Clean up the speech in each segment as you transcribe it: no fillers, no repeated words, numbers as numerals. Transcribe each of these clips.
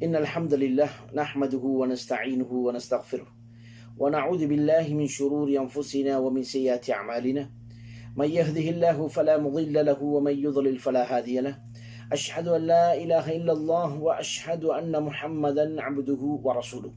إن الحمد لله نحمده ونستعينه ونستغفره ونعوذ بالله من شرور أنفسنا ومن سيئات أعمالنا من يهده الله فلا مضل له ومن يضلل فلا هادي له أشهد أن لا إله إلا الله وأشهد أن محمدا عبده ورسوله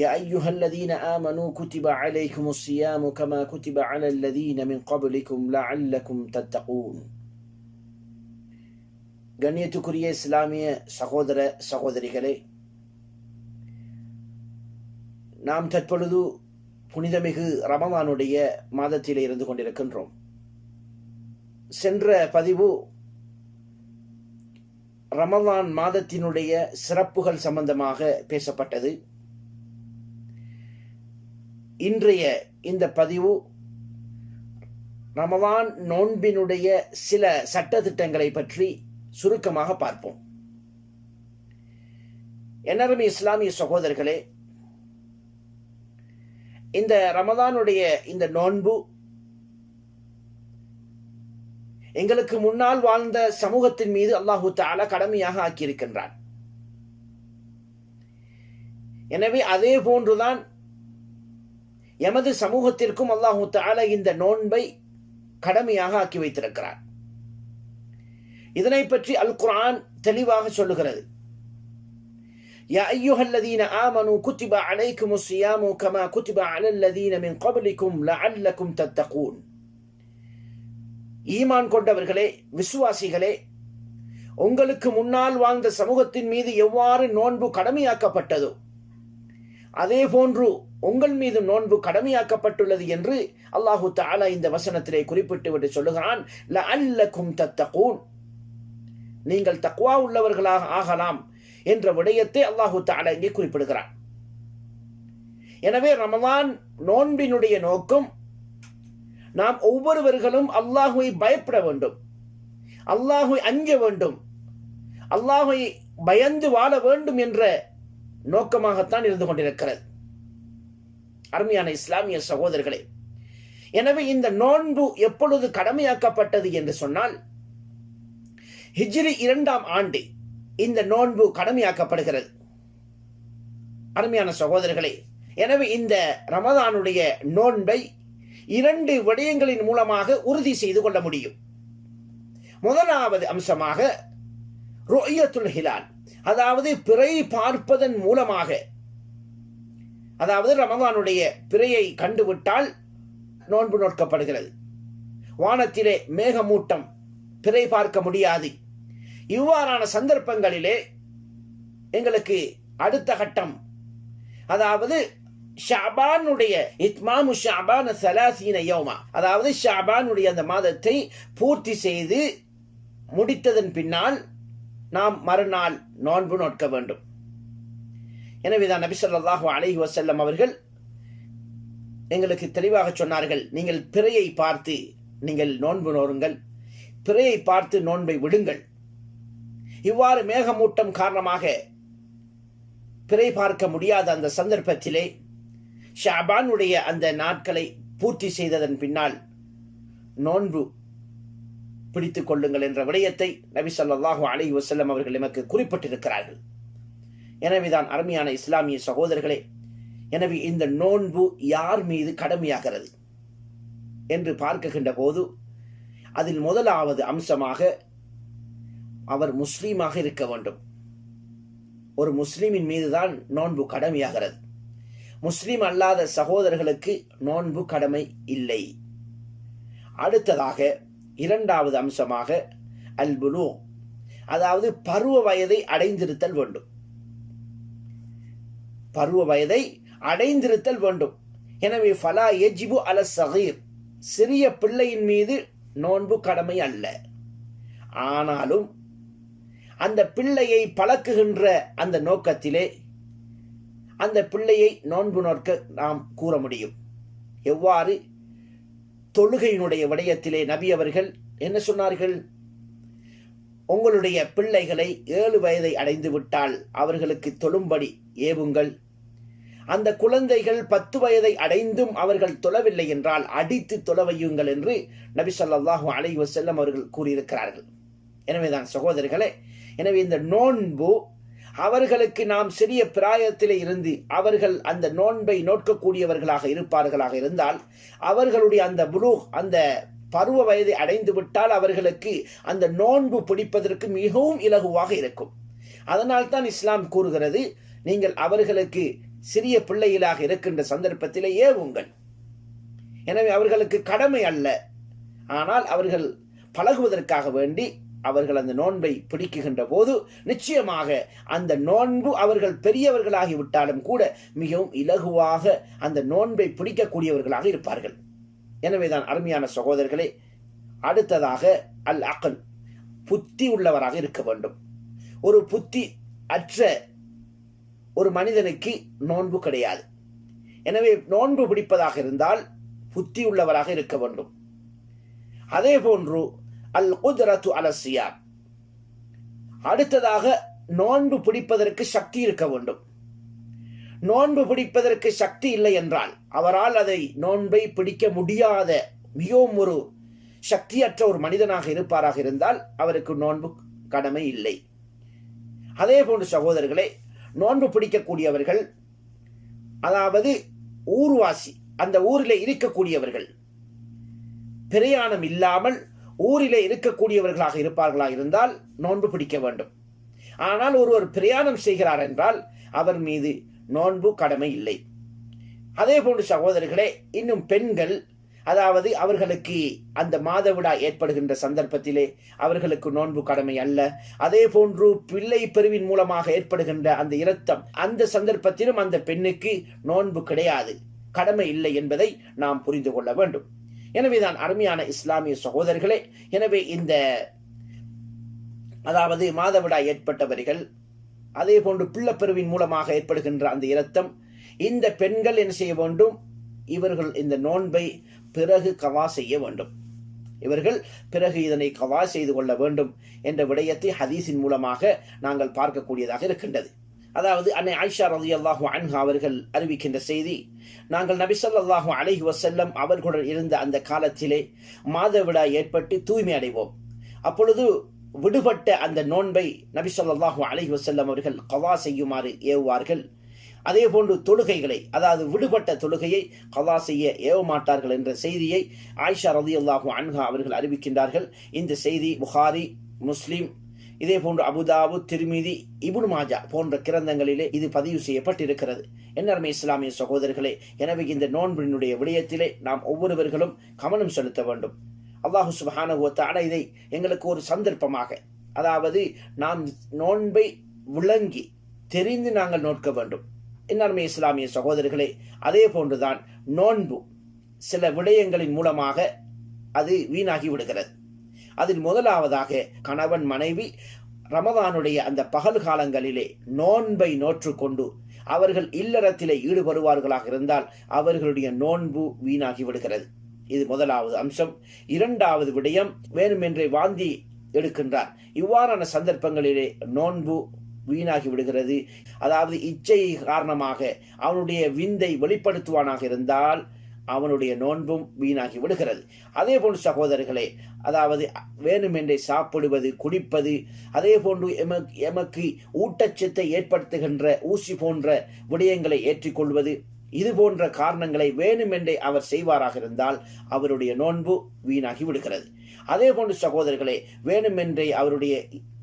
يا أيها الذين آمنوا كتب عليكم الصيام كما كتب على الذين من قبلكم لعلكم تتقون. கண்ணியத்துக்குரிய இஸ்லாமிய சகோதர சகோதரிகளே, நாம் தற்பொழுது புனிதமிகு ரமலானுடைய மாதத்திலே இருந்து கொண்டிருக்கின்றோம். சென்ற பதிவு ரமலான் மாதத்தினுடைய சிறப்புகள் சம்பந்தமாக பேசப்பட்டது. இன்றைய இந்த பதிவு ரமலான் நோன்பினுடைய சில சட்டதிட்டங்களை பற்றி சுருக்கமாக பார்ப்போம். என்னருமே இஸ்லாமிய சகோதரர்களே, இந்த ரமலானுடைய இந்த நோன்பு எங்களுக்கு முன்னால் வாழ்ந்த சமூகத்தின் மீது அல்லாஹு தஆலா கடமையாக ஆக்கியிருக்கின்றான். எனவே அதே போன்றுதான் எமது சமூகத்திற்கும் அல்லாஹு தஆலா இந்த நோன்பை கடமையாக ஆக்கி வைத்திருக்கிறார். இதனை பற்றி அல் குர்ஆன் தெளிவாக சொல்லுகிறது. யா அய்யுஹல்லதீன ஆமனூ குத்திப அலைக்குமுஸ் ஸியாமு கமா குத்திப அலல்லதீன மின் கப்லிக்கும் லஅல்லக்கும் தத்தகூன். ஈமான் கொண்டவர்களே, விசுவாசிகளே, உங்களுக்கு முன்னால் வாழ்ந்த சமூகத்தின் மீது எவ்வாறு நோன்பு கடமையாக்கப்பட்டதோ அதே போன்று உங்கள் மீது நோன்பு கடமையாக்கப்பட்டுள்ளது என்று அல்லாஹு தஆலா இந்த வசனத்திலே குறிப்பிட்டு விட்டு சொல்லுகிறான். லஅல்லக்கும் தத்தகூன், நீங்கள் தக்வா உள்ளவர்களாக ஆகலாம் என்ற விடயத்தை அல்லாஹு தஆலா இங்கே குறிப்பிடுகிறான். எனவே ரமலான் நோன்பினுடைய நோக்கம் நாம் ஒவ்வொருவர்களும் அல்லாஹுவை பயப்பட வேண்டும், அல்லாஹுவை அஞ்ச வேண்டும், அல்லாஹுவை பயந்து வாழ வேண்டும் என்ற நோக்கமாகத்தான் இருந்து கொண்டிருக்கிறது. அருமையான இஸ்லாமிய சகோதரர்களே, எனவே இந்த நோன்பு எப்பொழுது கடமையாக்கப்பட்டது என்று சொன்னால், ஹிஜ்ரி 2ஆம் ஆண்டு இந்த நோன்பு கடமையாக்கப்படுகிறது. அருமையான சகோதரர்களே, எனவே இந்த ரமலானுடைய நோன்பை 2 விடயங்களின் மூலமாக உறுதி செய்து கொள்ள முடியும். முதலாவது அம்சமாக ருஅயத்துல் ஹிலால், அதாவது பிறை பார்ப்பதன் மூலமாக, அதாவது ரமலானுடைய பிறையை கண்டுவிட்டால் நோன்பு நோக்கப்படுகிறது. வானத்திலே மேகமூட்டம், பிறை பார்க்க முடியாது. இவ்வாறான சந்தர்ப்பங்களிலே எங்களுக்கு அடுத்த கட்டம், அதாவது ஷஅபானுடைய இத்மாமு ஷஅபான 30 யௌமா, அதாவது ஷஅபானுடைய அந்த மாதத்தை பூர்த்தி செய்து முடித்ததன் பின்னால் நாம் மறுநாள் நோன்பு நோக்க வேண்டும். எனவேதான் நபி ஸல்லல்லாஹு அலைஹி வஸல்லம் அவர்கள் எங்களுக்கு தெளிவாக சொன்னார்கள், நீங்கள் பிறையை பார்த்து நீங்கள் நோன்பு நோருங்கள், பிறையை பார்த்து நோன்பை விடுங்கள். இவ்வாறு மேகமூட்டம் காரணமாக பிறை பார்க்க முடியாத அந்த சந்தர்ப்பத்திலே ஷஅபானுடைய அந்த நாட்களை பூர்த்தி செய்ததன் பின்னால் நோன்பு பிடித்துக் கொள்ளுங்கள் என்ற விடயத்தை நபி ஸல்லல்லாஹு அலைஹி வஸல்லம் அவர்கள் நமக்கு குறிப்பிட்டிருக்கிறார்கள். எனவேதான் அருமையான இஸ்லாமிய சகோதரர்களே, எனவே இந்த நோன்பு யார் மீது கடமையாகிறது என்று பார்க்கின்ற போது அதில் முதலாவது அம்சமாக அவர் முஸ்லீமாக இருக்க வேண்டும். ஒரு முஸ்லீமின் மீதுதான் நோன்பு கடமையாகிறது. முஸ்லீம் அல்லாத சகோதரர்களுக்கு நோன்பு கடமை இல்லை. அடுத்ததாக 2வது அம்சமாக அல் புலூ, அதாவது பருவ வயதை அடைந்திருத்தல் வேண்டும். பருவ வயதை அடைந்திருத்தல் வேண்டும். எனவே ஃபலா யஜிபு அல ஸகீர், சிறிய பிள்ளையின் மீது நோன்பு கடமை அல்ல. ஆனாலும் அந்த பிள்ளையை பழக்குகின்ற அந்த நோக்கத்திலே அந்த பிள்ளையை நோன்பு நோக்க நாம் கூற முடியும். எவ்வாறு? தொழுகையினுடைய விடயத்திலே நபி அவர்கள் என்ன சொன்னார்கள்? உங்களுடைய பிள்ளைகளை 7 வயதை அடைந்து விட்டால் அவர்களுக்கு தொழும்படி ஏவுங்கள். அந்த குழந்தைகள் 10 வயதை அடைந்தும் அவர்கள் தொழவில்லை என்றால் அடித்து தொழவையுங்கள் என்று நபி ஸல்லல்லாஹு அலைஹி வஸல்லம் அவர்கள் கூறியிருக்கிறார்கள். எனவேதான் சகோதரர்களே, எனவே இந்த நோன்பு அவர்களுக்கு நாம் சிறிய பிராயத்திலே இருந்து அவர்கள் அந்த நோன்பை நோக்கக்கூடியவர்களாக இருப்பார்களாக இருந்தால் அவர்களுடைய அந்த புலூக், அந்த பருவ வயதை அடைந்து விட்டால் அவர்களுக்கு அந்த நோன்பு பிடிப்பதற்கு மிகவும் இலகுவாக இருக்கும். அதனால்தான் இஸ்லாம் கூறுகிறது, நீங்கள் அவர்களுக்கு சிறிய பிள்ளைகளாக இருக்கின்ற சந்தர்ப்பத்திலே ஏவுங்கள். எனவே அவர்களுக்கு கடமை அல்ல, ஆனால் அவர்கள் பழகுவதற்காக வேண்டி அவர்கள் அந்த நோன்பை பிடிக்குகின்ற போது நிச்சயமாக அந்த நோன்பு அவர்கள் பெரியவர்களாகிவிட்டாலும் கூட மிகவும் இலகுவாக அந்த நோன்பை பிடிக்கக்கூடியவர்களாக இருப்பார்கள். எனவேதான் அருமையான சகோதரர்களே, அடுத்ததாக அல் அக்ல், புத்தி உள்ளவராக இருக்க வேண்டும். ஒரு புத்தி அற்ற ஒரு மனிதனுக்கு நோன்பு கிடையாது. எனவே நோன்பு பிடிப்பதாக இருந்தால் புத்தி உள்ளவராக இருக்க வேண்டும். அதே போன்று அல் குத்ரத்து அல சியாம், அடுத்ததாக நோன்பு பிடிப்பதற்கு சக்தி இருக்க வேண்டும். நோன்பு பிடிப்பதற்கு சக்தி இல்லை என்றால், அவரால் அதை நோன்பை பிடிக்க முடியாத மிகவும் ஒரு சக்தியற்ற ஒரு மனிதனாக இருப்பாராக இருந்தால் அவருக்கு நோன்பு கடமை இல்லை. அதே போன்று சகோதரர்களே, நோன்பு பிடிக்கக்கூடியவர்கள், அதாவது ஊர்வாசி, அந்த ஊரிலே இருக்கக்கூடியவர்கள், பிரயாணம் இல்லாமல் ஊரிலே இருக்கக்கூடியவர்களாக இருப்பார்களாக இருந்தால் நோன்பு பிடிக்க வேண்டும். ஆனால் ஒருவர் பிரயாணம் செய்கிறார் என்றால் அவர் மீது நோன்பு கடமை இல்லை. அதே போன்று சகோதரர்களே, இன்னும் பெண்கள், அதாவது அவர்களுக்கு அந்த மாதவிடாய் ஏற்படுகின்ற சந்தர்ப்பத்திலே அவர்களுக்கு நோன்பு கடமை அல்ல. அதே போன்று பிள்ளை பெருவின் மூலமாக ஏற்படுகின்ற அந்த இரத்தம், அந்த சந்தர்ப்பத்திலும் அந்த பெண்ணுக்கு நோன்பு கிடையாது, கடமை இல்லை என்பதை நாம் புரிந்து கொள்ள வேண்டும். எனவேதான் அருமையான இஸ்லாமிய சகோதரர்களே, எனவே இந்த அதாவது மாதவிடாய் ஏற்பட்டவர்கள், அதே போன்று பிள்ளைப்பெருவின் மூலமாக ஏற்படுகின்ற அந்த இரத்தம், இந்த பெண்கள் என்ன செய்ய வேண்டும்? இவர்கள் இந்த நோன்பை பிறகு கவா செய்ய வேண்டும். இவர்கள் பிறகு இதனை கவா செய்து கொள்ள வேண்டும் என்ற விடயத்தை ஹதீஸின் மூலமாக நாங்கள் பார்க்கக்கூடியதாக இருக்கின்றது. அதாவது அன்னை ஆயிஷா ரலியல்லாஹு அன்ஹா அவர்கள் அறிவிக்கின்ற செய்தி, நாங்கள் நபி ஸல்லல்லாஹு அலைஹி வஸல்லம் அவர்களுடன் இருந்த அந்த காலத்திலே மாதவிடாய் ஏற்பட்டு தூய்மை அடைவோம். அப்பொழுது விடுபட்ட அந்த நோன்பை நபி ஸல்லல்லாஹு அலைஹி வஸல்லம் அவர்கள் கவா செய்யுமாறு ஏவுவார்கள். அதே போன்று தொழுகைகளை, அதாவது விடுபட்ட தொழுகையை கவா செய்ய ஏவ மாட்டார்கள் என்ற செய்தியை ஆயிஷா ரலியல்லாஹு அன்ஹா அவர்கள் அறிவிக்கின்றார்கள். இந்த செய்தி புகாரி, முஸ்லிம், இதே போன்று அபுதாபுத், திர்மிதி, இப்னு மாஜா போன்ற கிரந்தங்களிலே இது பதிவு செய்யப்பட்டிருக்கிறது. என்னர்மை இஸ்லாமிய சகோதரர்களே, எனவே இந்த நோன்பினுடைய விடயத்திலே நாம் ஒவ்வொருவர்களும் கவனம் செலுத்த வேண்டும். அல்லாஹு சுப்ஹானஹு வ தஆலா இதை எங்களுக்கு ஒரு சந்தர்ப்பமாக, அதாவது நாம் நோன்பை விளங்கி தெரிந்து நாங்கள் நோக்க வேண்டும். என்னர்மை இஸ்லாமிய சகோதரர்களே, அதே போன்றுதான் நோன்பு சில விடயங்களின் மூலமாக அது வீணாகி விடுகிறது. அதில் முதலாவதாக கணவன் மனைவி ரமதானுடைய அந்த பகல் காலங்களிலே நோன்பை நோற்றுக்கொண்டு அவர்கள் இல்லறத்திலே ஈடுபடுவார்களாக இருந்தால் அவர்களுடைய நோன்பு வீணாகி விடுகிறது. இது முதலாவது அம்சம். இரண்டாவது விடயம், வேணுமென்றே வாந்தி எடுக்கின்றார், இவ்வாறான சந்தர்ப்பங்களிலே நோன்பு வீணாகி விடுகிறது. அதாவது இச்சை காரணமாக அவனுடைய விந்தை வெளிப்படுத்துவானாக இருந்தால் அவனுடைய நோன்பும் வீணாகி விடுகிறது. அதே போன்று சகோதரர்களே, அதாவது வேணுமென்றே சாப்பிடுவது, குடிப்பது, அதே போன்று எமக்கு ஊட்டச்சத்தை ஏற்படுத்துகின்ற ஊசி போன்ற விடயங்களை ஏற்றிக்கொள்வது, இது போன்ற காரணங்களை வேணுமென்றே அவர் செய்வாராக இருந்தால் அவருடைய நோன்பு வீணாகி விடுகிறது. அதே போன்று சகோதரர்களே, வேணுமென்றே அவருடைய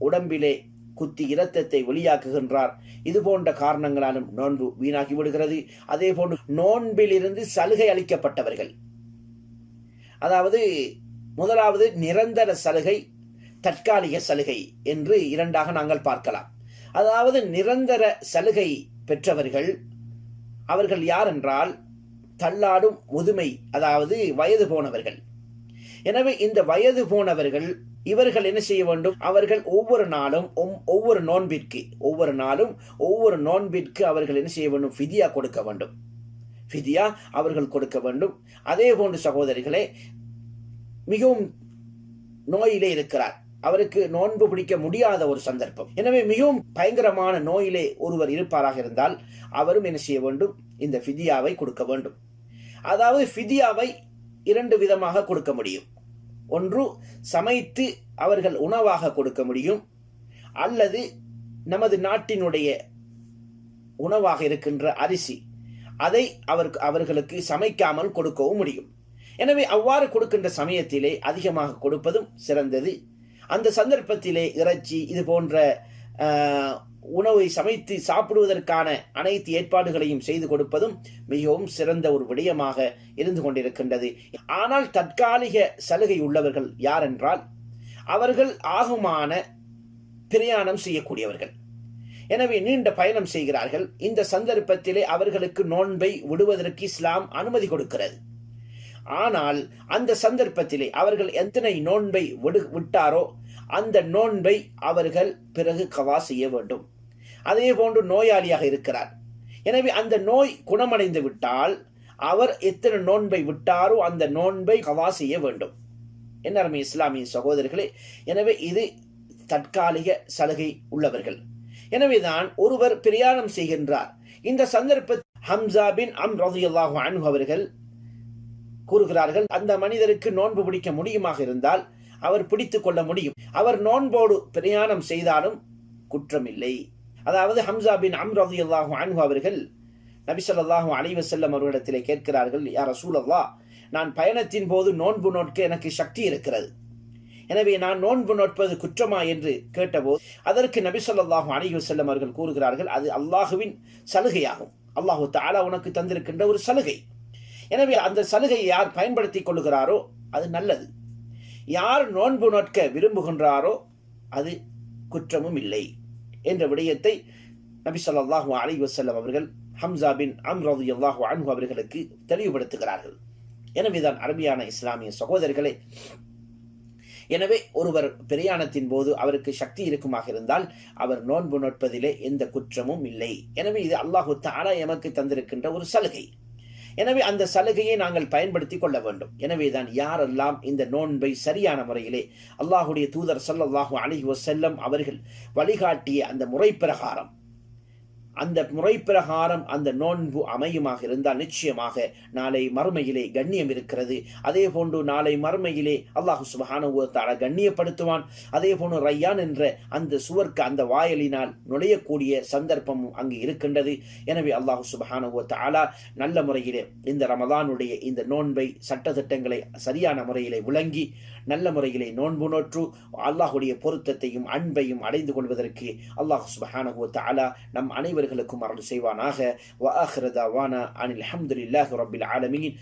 உடம்பிலே குத்தி இரத்தத்தை வெளியாக்குகின்றார், இது போன்ற காரணங்களாலும் நோன்பு வீணாகி விடுகிறது. அதே போன்று நோன்பிலிருந்து சலுகை அளிக்கப்பட்டவர்கள், அதாவது முதலாவது நிரந்தர சலுகை, தற்காலிக சலுகை என்று இரண்டாக நாங்கள் பார்க்கலாம். அதாவது நிரந்தர சலுகை பெற்றவர்கள் அவர்கள் யார் என்றால் தள்ளாடும் முதுமை, அதாவது வயது போனவர்கள். எனவே இந்த வயது போனவர்கள் இவர்கள் என்ன செய்ய வேண்டும்? அவர்கள் ஒவ்வொரு நாளும் ஒவ்வொரு நோன்பிற்கு அவர்கள் என்ன செய்ய வேண்டும்? ஃபிதியா கொடுக்க வேண்டும். ஃபிதியா அவர்கள் கொடுக்க வேண்டும். அதே போன்று சகோதரிகளே, மிகவும் நோயிலே இருக்கிறார், அவருக்கு நோன்பு பிடிக்க முடியாத ஒரு சந்தர்ப்பம், எனவே மிகவும் பயங்கரமான நோயிலே ஒருவர் இருப்பாராக இருந்தால் அவரும் என்ன செய்ய வேண்டும்? இந்த ஃபிதியாவை கொடுக்க வேண்டும். அதாவது ஃபிதியாவை இரண்டு விதமாக கொடுக்க முடியும். ஒன்று, சமைத்து அவர்கள் உணவாக கொடுக்க முடியும், அல்லது நமது நாட்டினுடைய உணவாக இருக்கின்ற அரிசி, அதை அவர்களுக்கு சமைக்காமல் கொடுக்கவும் முடியும். எனவே அவ்வாறு கொடுக்கின்ற சமயத்திலே அதிகமாக கொடுப்பதும் சிறந்தது. அந்த சந்தர்ப்பத்திலே இறைச்சி இது போன்ற உணவை சமைத்து சாப்பிடுவதற்கான அனைத்து ஏற்பாடுகளையும் செய்து கொடுப்பதும் மிகவும் சிறந்த ஒரு விடயமாக இருந்து கொண்டிருக்கின்றது. ஆனால் தற்காலிக சலுகை உள்ளவர்கள் யார் என்றால் அவர்கள் ஆகுமான பிரயாணம் செய்யக்கூடியவர்கள். எனவே நீண்ட பயணம் செய்கிறார்கள். இந்த சந்தர்ப்பத்திலே அவர்களுக்கு நோன்பை விடுவதற்கு இஸ்லாம் அனுமதி கொடுக்கிறது. ஆனால் அந்த சந்தர்ப்பத்திலே அவர்கள் எத்தனை நோன்பை விட்டாரோ அந்த நோன்பை அவர்கள் பிறகு கவா செய்ய வேண்டும். அதே போன்று நோயாளியாக இருக்கிறார். எனவே அந்த நோய் குணமடைந்து விட்டால் அவர் எத்தனை நோன்பை விட்டாரோ அந்த நோன்பை கவா செய்ய வேண்டும். என்ன அருமை இஸ்லாமிய சகோதரர்களே, எனவே இது தற்காலிக சலுகை உள்ளவர்கள். எனவேதான் ஒருவர் பிரயாணம் செய்கின்றார். இந்த சந்தர்ப்பத்தில் ஹம்சா பின் அம்ர் ரலியல்லாஹு அன்ஹு அவர்கள் கூறுகிறார்கள், அந்த மனிதருக்கு நோன்பு பிடிக்க முடியுமாக இருந்தால் அவர் பிடித்துக் கொள்ள முடியும். அவர் நோன்போடு பிரயாணம் செய்தாலும் குற்றமில்லை. அதாவது ஹம்சா பின் அம்ர் ரலியல்லாஹு அன்ஹு அவர்கள் நபி ஸல்லல்லாஹு அலைஹி வஸல்லம் அவர்களிடத்திலே கேட்கிறார்கள், யா ரசூலல்லாஹ், நான் பயணத்தின் போது நோன்பு நோட்க எனக்கு சக்தி இருக்கிறது, எனவே நான் நோன்பு நோட்பது குற்றமா என்று கேட்டபோது அதற்கு நபி ஸல்லல்லாஹு அலைஹி வஸல்லம் அவர்கள் கூறுகிறார்கள், அது அல்லாஹுவின் சலுகையாகும். அல்லாஹு தஆலா உனக்கு தந்திருக்கின்ற ஒரு சலுகை. எனவே அந்த சலுகையை யார் பயன்படுத்திக் கொள்ளுகிறாரோ அது நல்லது. யார் நோன்பு நோட்க விரும்புகின்றாரோ அது குற்றமும் இல்லை என்ற விடயத்தை நபி ஸல்லல்லாஹு அலைஹி வஸல்லம் அவர்கள் ஹம்சா பின் அம்ர் ரலியல்லாஹு அன்ஹு அவர்களுக்கு தெளிவுபடுத்துகிறார்கள். எனவேதான் அருமையான இஸ்லாமிய சகோதரர்களே, எனவே ஒருவர் பிரயாணத்தின் போது அவருக்கு சக்தி இருக்குமாக இருந்தால் அவர் நோன்பு நோட்பதிலே எந்த குற்றமும் இல்லை. எனவே இது அல்லாஹு தஆலா எமக்கு தந்திருக்கின்ற ஒரு சலுகை. எனவே அந்த சலுகையை நாங்கள் பயன்படுத்தி கொள்ள வேண்டும். எனவேதான் யாரெல்லாம் இந்த நோன்பை சரியான முறையிலே அல்லாஹுடைய தூதர் ஸல்லல்லாஹு அலைஹி வஸல்லம் அவர்கள் வழிகாட்டிய அந்த முறை பிரகாரம் அந்த நோன்பு அமையுமாக இருந்தால் நிச்சயமாக நாளை மறுமையிலே கண்ணியம் இருக்கிறது. அதே போன்று நாளை மறுமையிலே அல்லாஹ் சுப்ஹானஹு வ தஆலா கண்ணியப்படுத்துவான். அதே போன்று ரையான் என்ற அந்த சுவர்க்க அந்த வாயிலினால் நுழையக்கூடிய சந்தர்ப்பமும் அங்கு இருக்கின்றது. எனவே அல்லாஹ் சுப்ஹானஹு வ தஆலா நல்ல முறையிலே இந்த ரமதானுடைய இந்த நோன்பை சட்டத்திட்டங்களை சரியான முறையிலே விளங்கி நல்ல முறையிலே நோன்பு நோற்று அல்லாஹுடைய பொருத்தத்தையும் அன்பையும் அடைந்து கொள்வதற்கு அல்லாஹ் சுப்ஹானஹு வ தஆலா நம் அனைவருக்கும் அருள் செய்வானாக. வ ஆகிரு தஅவானா அனில் ஹம்துலில்லாஹி ரப்பில் ஆலமீன்.